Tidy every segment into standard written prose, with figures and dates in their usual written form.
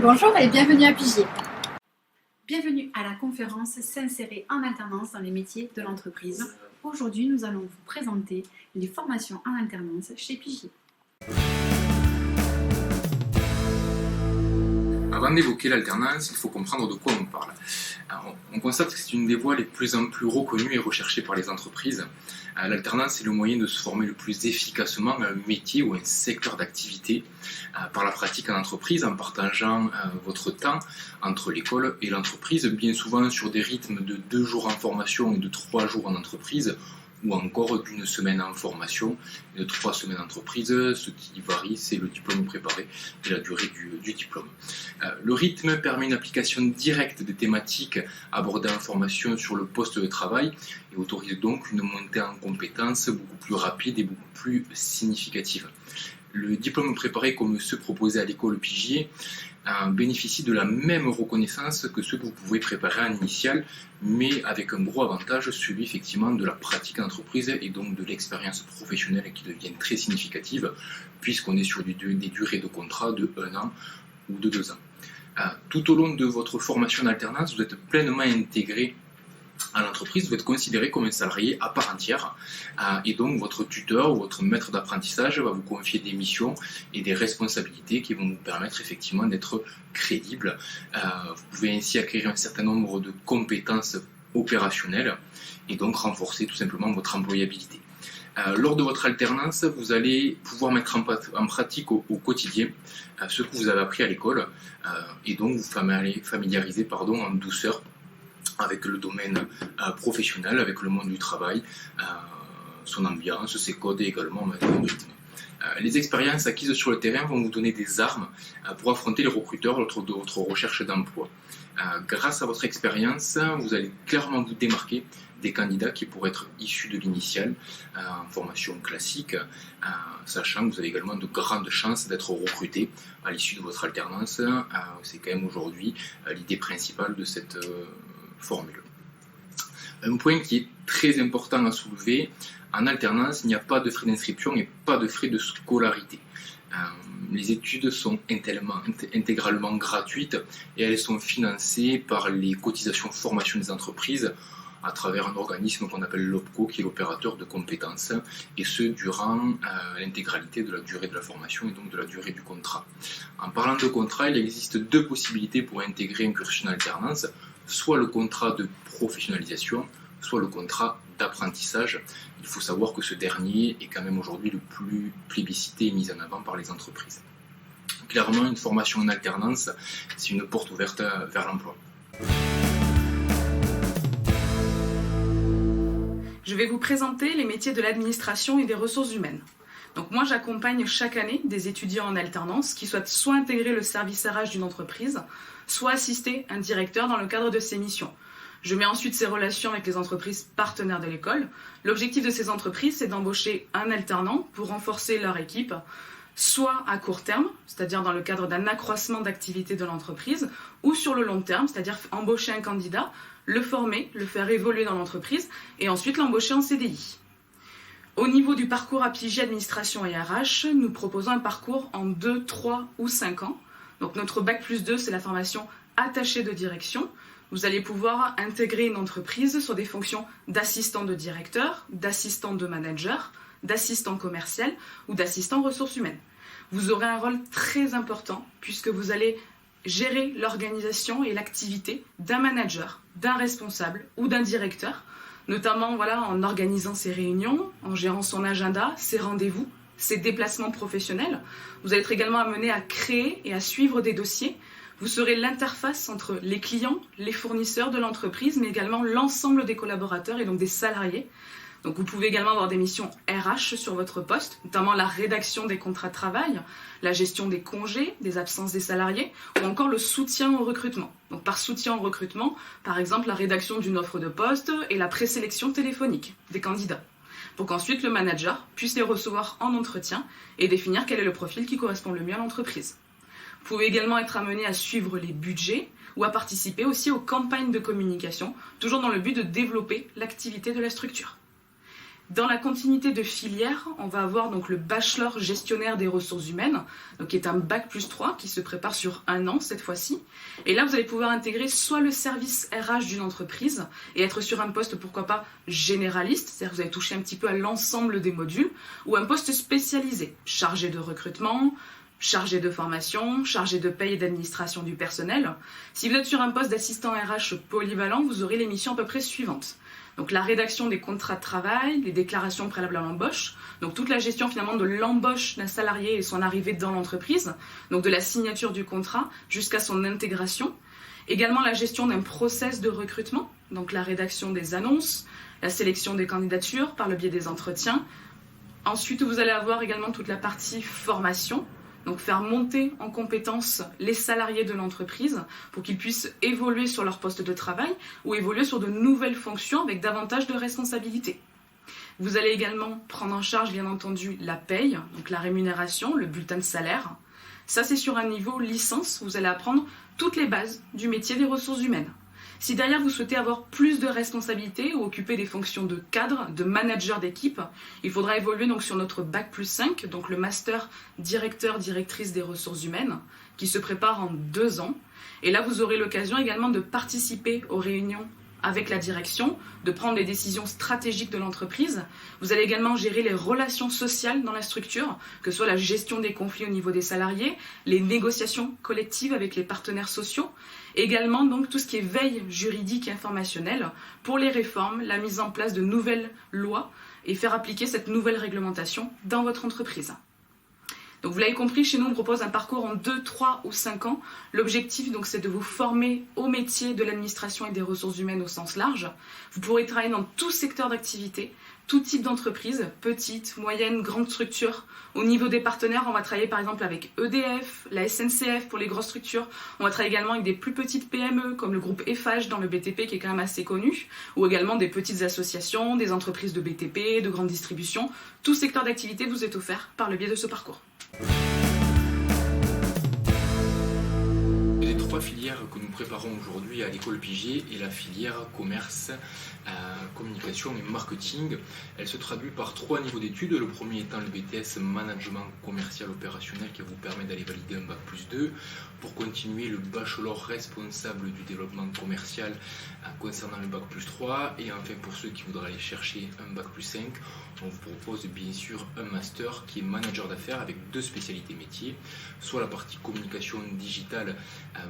Bonjour et bienvenue à Pigier. Bienvenue à la conférence S'insérer en alternance dans les métiers de l'entreprise. Aujourd'hui, nous allons vous présenter les formations en alternance chez Pigier. Avant d'évoquer l'alternance, il faut comprendre de quoi on parle. Alors, on constate que c'est une des voies les plus en plus reconnues et recherchées par les entreprises. L'alternance est le moyen de se former le plus efficacement à un métier ou à un secteur d'activité par la pratique en entreprise, en partageant votre temps entre l'école et l'entreprise, bien souvent sur des rythmes de 2 jours en formation et de 3 jours en entreprise, ou encore d'une semaine en formation et de 3 semaines en entreprise. Ce qui varie, c'est le diplôme préparé et la durée du diplôme. Le rythme permet une application directe des thématiques abordées en formation sur le poste de travail et autorise donc une montée en compétences beaucoup plus rapide et beaucoup plus significative. Le diplôme préparé comme ceux proposés à l'école Pigier bénéficie de la même reconnaissance que ceux que vous pouvez préparer en initial, mais avec un gros avantage, celui effectivement de la pratique d'entreprise et donc de l'expérience professionnelle qui devient très significative, puisqu'on est sur des durées de contrat de 1 an ou de 2 ans. Tout au long de votre formation d'alternance, vous êtes pleinement intégré à l'entreprise, vous êtes considéré comme un salarié à part entière et donc votre tuteur ou votre maître d'apprentissage va vous confier des missions et des responsabilités qui vont vous permettre effectivement d'être crédible. Vous pouvez ainsi acquérir un certain nombre de compétences opérationnelles et donc renforcer tout simplement votre employabilité. Lors de votre alternance, vous allez pouvoir mettre en pratique au quotidien ce que vous avez appris à l'école et donc vous familiariser en douceur avec le domaine professionnel, avec le monde du travail, son ambiance, ses codes et également le rythme. Les expériences acquises sur le terrain vont vous donner des armes pour affronter les recruteurs lors de votre recherche d'emploi. Grâce à votre expérience, vous allez clairement vous démarquer des candidats qui pourraient être issus de l'initiale en formation classique, sachant que vous avez également de grandes chances d'être recruté à l'issue de votre alternance. C'est quand même aujourd'hui l'idée principale de cette formule. Un point qui est très important à soulever, en alternance, il n'y a pas de frais d'inscription et pas de frais de scolarité. Les études sont intégralement gratuites et elles sont financées par les cotisations formation des entreprises à travers un organisme qu'on appelle l'OPCO, qui est l'opérateur de compétences, et ce durant l'intégralité de la durée de la formation et donc de la durée du contrat. En parlant de contrat, il existe 2 possibilités pour intégrer un cursus en alternance, soit le contrat de professionnalisation, soit le contrat d'apprentissage. Il faut savoir que ce dernier est quand même aujourd'hui le plus plébiscité et mis en avant par les entreprises. Clairement, une formation en alternance, c'est une porte ouverte vers l'emploi. Je vais vous présenter les métiers de l'administration et des ressources humaines. Donc moi, j'accompagne chaque année des étudiants en alternance qui souhaitent soit intégrer le service RH d'une entreprise, soit assister un directeur dans le cadre de ses missions. Je mets ensuite ces relations avec les entreprises partenaires de l'école. L'objectif de ces entreprises, c'est d'embaucher un alternant pour renforcer leur équipe, soit à court terme, c'est-à-dire dans le cadre d'un accroissement d'activité de l'entreprise, ou sur le long terme, c'est-à-dire embaucher un candidat, le former, le faire évoluer dans l'entreprise, et ensuite l'embaucher en CDI. Au niveau du parcours à Pigier Administration et RH, nous proposons un parcours en 2, 3 ou 5 ans. Donc notre Bac+2, c'est la formation attachée de direction. Vous allez pouvoir intégrer une entreprise sur des fonctions d'assistant de directeur, d'assistant de manager, d'assistant commercial ou d'assistant ressources humaines. Vous aurez un rôle très important puisque vous allez gérer l'organisation et l'activité d'un manager, d'un responsable ou d'un directeur, notamment en organisant ses réunions, en gérant son agenda, ses rendez-vous, ses déplacements professionnels. Vous allez être également amené à créer et à suivre des dossiers. Vous serez l'interface entre les clients, les fournisseurs de l'entreprise, mais également l'ensemble des collaborateurs et donc des salariés. Donc vous pouvez également avoir des missions RH sur votre poste, notamment la rédaction des contrats de travail, la gestion des congés, des absences des salariés, ou encore le soutien au recrutement. Donc par soutien au recrutement, par exemple la rédaction d'une offre de poste et la présélection téléphonique des candidats, pour qu'ensuite le manager puisse les recevoir en entretien et définir quel est le profil qui correspond le mieux à l'entreprise. Vous pouvez également être amené à suivre les budgets ou à participer aussi aux campagnes de communication, toujours dans le but de développer l'activité de la structure. Dans la continuité de filière, on va avoir donc le bachelor gestionnaire des ressources humaines, donc qui est un bac+3 qui se prépare sur 1 an cette fois-ci. Et là, vous allez pouvoir intégrer soit le service RH d'une entreprise et être sur un poste, pourquoi pas, généraliste, c'est-à-dire que vous allez toucher un petit peu à l'ensemble des modules, ou un poste spécialisé, chargé de recrutement, chargé de formation, chargé de paye et d'administration du personnel. Si vous êtes sur un poste d'assistant RH polyvalent, vous aurez les missions à peu près suivantes. Donc la rédaction des contrats de travail, les déclarations préalables à l'embauche, donc toute la gestion finalement de l'embauche d'un salarié et son arrivée dans l'entreprise, donc de la signature du contrat jusqu'à son intégration. Également la gestion d'un process de recrutement, donc la rédaction des annonces, la sélection des candidatures par le biais des entretiens. Ensuite, vous allez avoir également toute la partie formation, donc faire monter en compétences les salariés de l'entreprise pour qu'ils puissent évoluer sur leur poste de travail ou évoluer sur de nouvelles fonctions avec davantage de responsabilités. Vous allez également prendre en charge, bien entendu, la paye, donc la rémunération, le bulletin de salaire. Ça, c'est sur un niveau licence, vous allez apprendre toutes les bases du métier des ressources humaines. Si derrière vous souhaitez avoir plus de responsabilités ou occuper des fonctions de cadre, de manager d'équipe, il faudra évoluer donc sur notre bac+5, donc le master directeur-directrice des ressources humaines, qui se prépare en 2 ans. Et là, vous aurez l'occasion également de participer aux réunions avec la direction, de prendre les décisions stratégiques de l'entreprise. Vous allez également gérer les relations sociales dans la structure, que ce soit la gestion des conflits au niveau des salariés, les négociations collectives avec les partenaires sociaux, également donc tout ce qui est veille juridique et informationnelle pour les réformes, la mise en place de nouvelles lois et faire appliquer cette nouvelle réglementation dans votre entreprise. Donc vous l'avez compris, chez nous on propose un parcours en 2, 3 ou 5 ans. L'objectif donc c'est de vous former au métier de l'administration et des ressources humaines au sens large. Vous pourrez travailler dans tout secteur d'activité, tout type d'entreprise, petite, moyenne, grande structure. Au niveau des partenaires, on va travailler par exemple avec EDF, la SNCF pour les grosses structures. On va travailler également avec des plus petites PME comme le groupe Eiffage dans le BTP qui est quand même assez connu, ou également des petites associations, des entreprises de BTP, de grande distribution. Tout secteur d'activité vous est offert par le biais de ce parcours. Les 3 filières que nous préparons aujourd'hui à l'école Piget et la filière commerce, communication et marketing. Elle se traduit par 3 niveaux d'études. Le premier étant le BTS management commercial opérationnel qui va vous permettre d'aller valider un bac+2 pour continuer le bachelor responsable du développement commercial concernant le bac+3 et enfin pour ceux qui voudraient aller chercher un bac+5, on vous propose bien sûr un master qui est manager d'affaires avec 2 spécialités métiers, soit la partie communication digitale,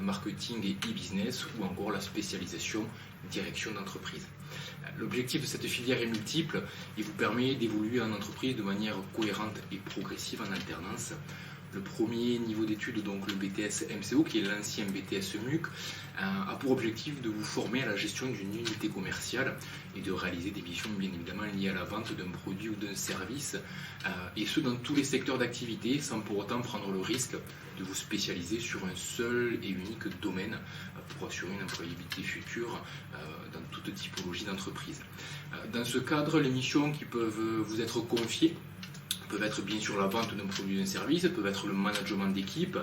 marketing et e-business ou encore la spécialisation direction d'entreprise. L'objectif de cette filière est multiple et vous permet d'évoluer en entreprise de manière cohérente et progressive en alternance. Le premier niveau d'études, donc le BTS MCO, qui est l'ancien BTS MUC, a pour objectif de vous former à la gestion d'une unité commerciale et de réaliser des missions bien évidemment liées à la vente d'un produit ou d'un service, et ce dans tous les secteurs d'activité, sans pour autant prendre le risque de vous spécialiser sur un seul et unique domaine pour assurer une employabilité future dans toute typologie d'entreprise. Dans ce cadre, les missions qui peuvent vous être confiées peuvent être bien sûr la vente d'un produit ou d'un service, peuvent être le management d'équipe,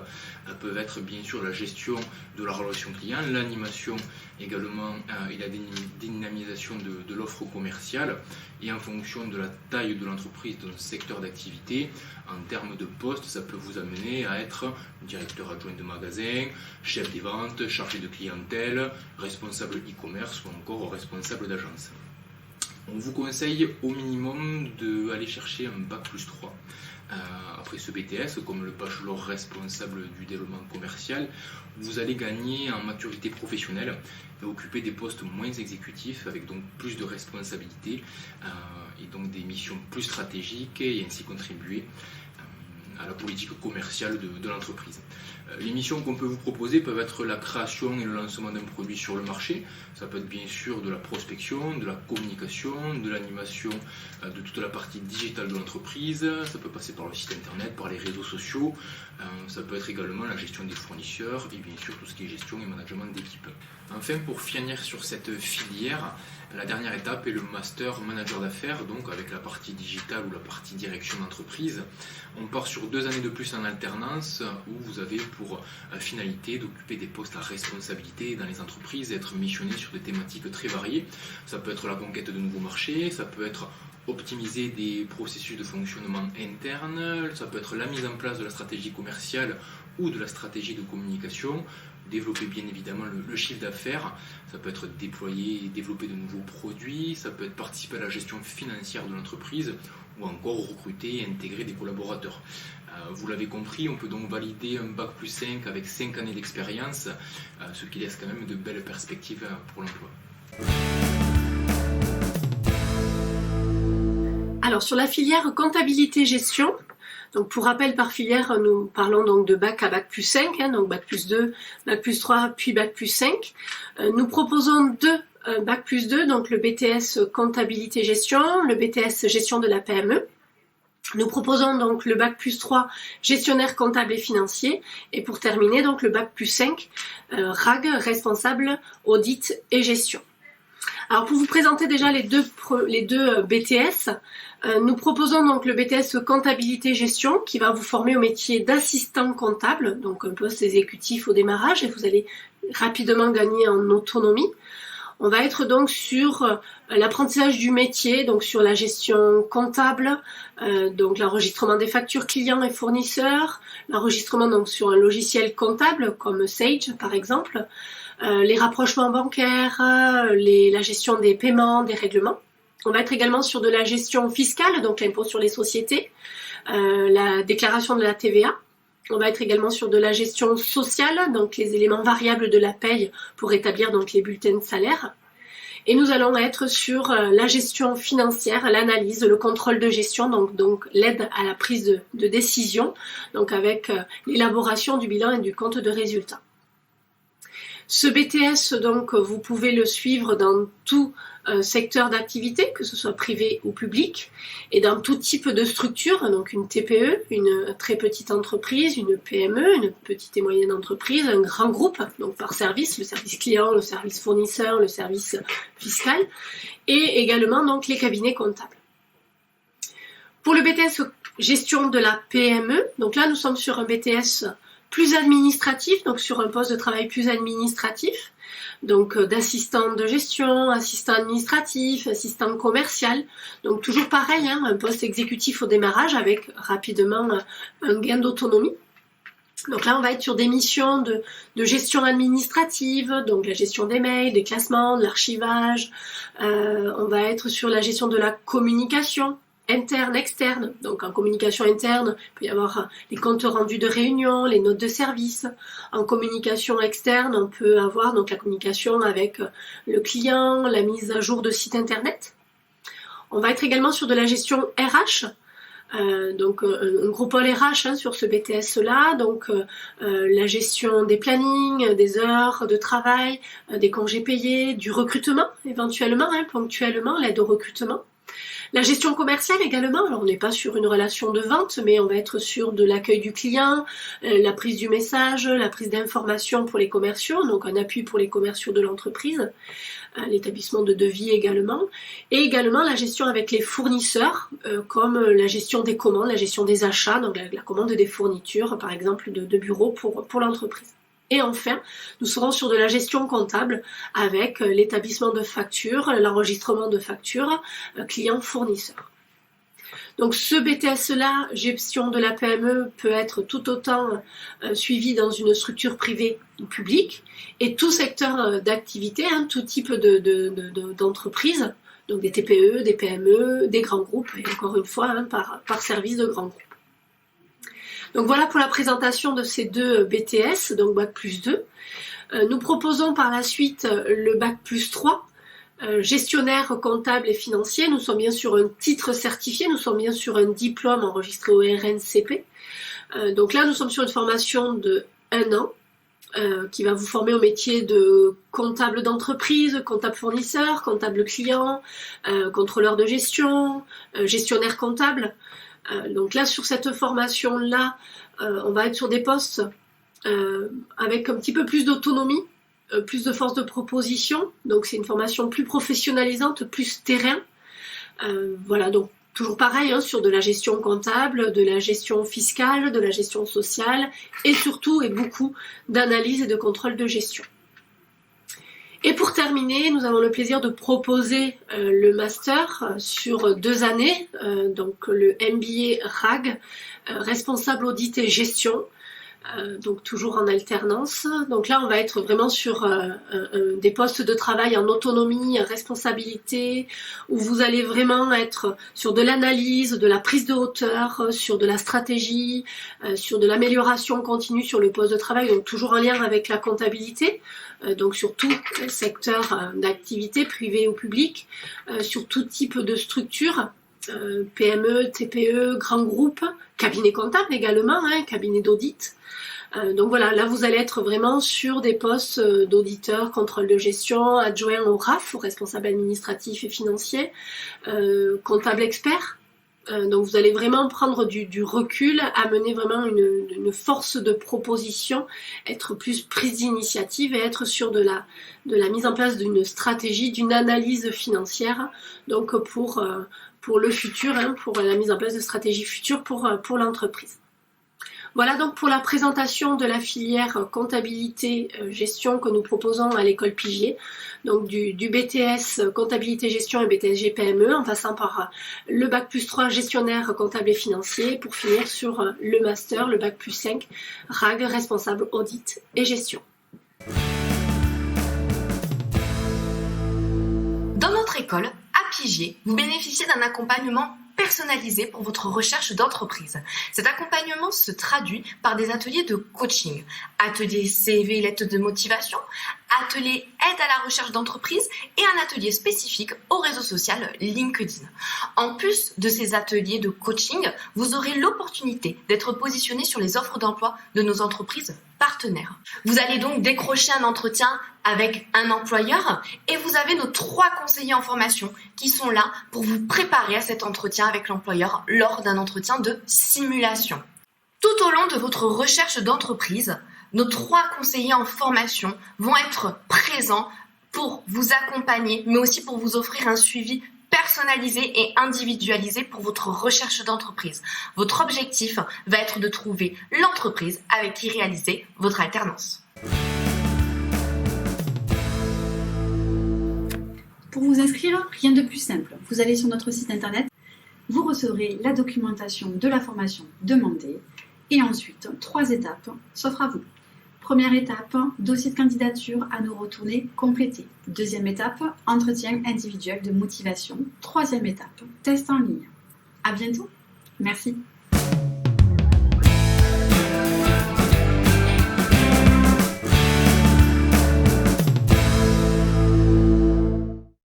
peuvent être bien sûr la gestion de la relation client, l'animation également et la dynamisation de l'offre commerciale et en fonction de la taille de l'entreprise, de notre secteur d'activité, en termes de poste, ça peut vous amener à être directeur adjoint de magasin, chef des ventes, chargé de clientèle, responsable e-commerce ou encore responsable d'agence. On vous conseille au minimum d'aller chercher un bac+3 après ce BTS, comme le bachelor responsable du développement commercial. Vous allez gagner en maturité professionnelle et occuper des postes moins exécutifs avec donc plus de responsabilités et donc des missions plus stratégiques et ainsi contribuer à la politique commerciale de l'entreprise. Les missions qu'on peut vous proposer peuvent être la création et le lancement d'un produit sur le marché. Ça peut être bien sûr de la prospection, de la communication, de l'animation de toute la partie digitale de l'entreprise. Ça peut passer par le site internet, par les réseaux sociaux. Ça peut être également la gestion des fournisseurs et bien sûr tout ce qui est gestion et management d'équipe. Enfin, pour finir sur cette filière, la dernière étape est le master manager d'affaires, donc avec la partie digitale ou la partie direction d'entreprise. On part sur 2 années de plus en alternance où vous avez pour finalité d'occuper des postes à responsabilité dans les entreprises et être missionné sur des thématiques très variées. Ça peut être la conquête de nouveaux marchés, ça peut être optimiser des processus de fonctionnement interne, ça peut être la mise en place de la stratégie commerciale ou de la stratégie de communication, développer bien évidemment le chiffre d'affaires, ça peut être déployer et développer de nouveaux produits, ça peut être participer à la gestion financière de l'entreprise ou encore recruter et intégrer des collaborateurs. Vous l'avez compris, on peut donc valider un Bac+5 avec 5 années d'expérience, ce qui laisse quand même de belles perspectives pour l'emploi. Alors sur la filière comptabilité-gestion, donc pour rappel par filière, nous parlons donc de bac à Bac+5, donc Bac+2, Bac+3 puis Bac+5. Nous proposons deux Bac+2, donc le BTS comptabilité-gestion, le BTS gestion de la PME. Nous proposons donc le Bac+3 gestionnaire comptable et financier et pour terminer donc le Bac+5 RAG responsable audit et gestion. Alors pour vous présenter déjà les deux BTS, nous proposons donc le BTS comptabilité gestion qui va vous former au métier d'assistant comptable, donc un poste exécutif au démarrage et vous allez rapidement gagner en autonomie. On va être donc sur l'apprentissage du métier, donc sur la gestion comptable, donc l'enregistrement des factures clients et fournisseurs, l'enregistrement donc sur un logiciel comptable comme Sage par exemple, les rapprochements bancaires, la gestion des paiements, des règlements. On va être également sur de la gestion fiscale, donc l'impôt sur les sociétés, la déclaration de la TVA. On va être également sur de la gestion sociale, donc les éléments variables de la paye pour établir donc les bulletins de salaire. Et nous allons être sur la gestion financière, l'analyse, le contrôle de gestion, donc l'aide à la prise de décision, donc avec l'élaboration du bilan et du compte de résultat. Ce BTS, donc, vous pouvez le suivre dans tout secteur d'activité, que ce soit privé ou public, et dans tout type de structure, donc une TPE, une très petite entreprise, une PME, une petite et moyenne entreprise, un grand groupe, donc par service, le service client, le service fournisseur, le service fiscal, et également donc les cabinets comptables. Pour le BTS gestion de la PME, donc là nous sommes sur un BTS plus administratif, donc sur un poste de travail plus administratif, donc d'assistant de gestion, assistant administratif, assistant commercial, donc toujours pareil, un poste exécutif au démarrage avec rapidement un gain d'autonomie. Donc là on va être sur des missions de gestion administrative, donc la gestion des mails, des classements, de l'archivage, on va être sur la gestion de la communication, interne, externe. Donc en communication interne, il peut y avoir les comptes rendus de réunion, les notes de service. En communication externe, on peut avoir donc la communication avec le client, la mise à jour de site internet. On va être également sur de la gestion RH, donc un gros pôle RH sur ce BTS-là, donc la gestion des plannings, des heures de travail, des congés payés, du recrutement éventuellement, ponctuellement, l'aide au recrutement. La gestion commerciale également, alors on n'est pas sur une relation de vente, mais on va être sur de l'accueil du client, la prise du message, la prise d'informations pour les commerciaux, donc un appui pour les commerciaux de l'entreprise, l'établissement de devis également, et également la gestion avec les fournisseurs, comme la gestion des commandes, la gestion des achats, donc la commande des fournitures, par exemple de bureaux pour l'entreprise. Et enfin, nous serons sur de la gestion comptable avec l'établissement de factures, l'enregistrement de factures, client-fournisseur. Donc ce BTS-là, gestion de la PME, peut être tout autant suivi dans une structure privée ou publique, et tout secteur d'activité, tout type d'entreprise, donc des TPE, des PME, des grands groupes, et encore une fois, par service de grands groupes. Donc voilà pour la présentation de ces deux BTS, donc Bac+2. Nous proposons par la suite le Bac+3, gestionnaire comptable et financier. Nous sommes bien sur un titre certifié, nous sommes bien sur un diplôme enregistré au RNCP. Donc là, nous sommes sur une formation de 1 an qui va vous former au métier de comptable d'entreprise, comptable fournisseur, comptable client, contrôleur de gestion, gestionnaire comptable. Donc là, sur cette formation-là, on va être sur des postes avec un petit peu plus d'autonomie, plus de force de proposition. Donc c'est une formation plus professionnalisante, plus terrain. Voilà, donc toujours pareil, sur de la gestion comptable, de la gestion fiscale, de la gestion sociale, et surtout et beaucoup d'analyse et de contrôle de gestion. Et pour terminer, nous avons le plaisir de proposer le master sur 2 années, donc le MBA RAG, responsable audit et gestion, donc toujours en alternance. Donc là, on va être vraiment sur des postes de travail en autonomie, en responsabilité, où vous allez vraiment être sur de l'analyse, de la prise de hauteur, sur de la stratégie, sur de l'amélioration continue sur le poste de travail, donc toujours en lien avec la comptabilité, donc sur tout secteur d'activité, privé ou public, sur tout type de structure, PME, TPE, grands groupes, cabinet comptable également, cabinet d'audit. Donc voilà, là vous allez être vraiment sur des postes d'auditeur, contrôle de gestion, adjoint au RAF, au responsable administratif et financier, comptable expert. Donc vous allez vraiment prendre du recul, amener vraiment une force de proposition, être plus prise d'initiative et être sur de la mise en place d'une stratégie, d'une analyse financière, donc pour le futur, pour la mise en place de stratégies futures pour l'entreprise. Voilà donc pour la présentation de la filière comptabilité gestion que nous proposons à l'école Pigier, donc du BTS comptabilité gestion et BTS GPME en passant par le bac+3 gestionnaire comptable et financier pour finir sur le master, le bac+5 RAG responsable audit et gestion. Dans notre école, à Pigier, vous bénéficiez d'un accompagnement personnalisé pour votre recherche d'entreprise. Cet accompagnement se traduit par des ateliers de coaching, ateliers CV, lettres de motivation, ateliers aide à la recherche d'entreprise et un atelier spécifique au réseau social LinkedIn. En plus de ces ateliers de coaching, vous aurez l'opportunité d'être positionné sur les offres d'emploi de nos entreprises partenaires. Vous allez donc décrocher un entretien avec un employeur et vous avez nos 3 conseillers en formation qui sont là pour vous préparer à cet entretien avec l'employeur lors d'un entretien de simulation. Tout au long de votre recherche d'entreprise, nos 3 conseillers en formation vont être présents pour vous accompagner, mais aussi pour vous offrir un suivi personnalisé et individualisé pour votre recherche d'entreprise. Votre objectif va être de trouver l'entreprise avec qui réaliser votre alternance. Pour vous inscrire, rien de plus simple. Vous allez sur notre site internet, vous recevrez la documentation de la formation demandée et ensuite 3 étapes s'offrent à vous. Première étape, dossier de candidature à nous retourner complété. Deuxième étape, entretien individuel de motivation. Troisième étape, test en ligne. À bientôt. Merci.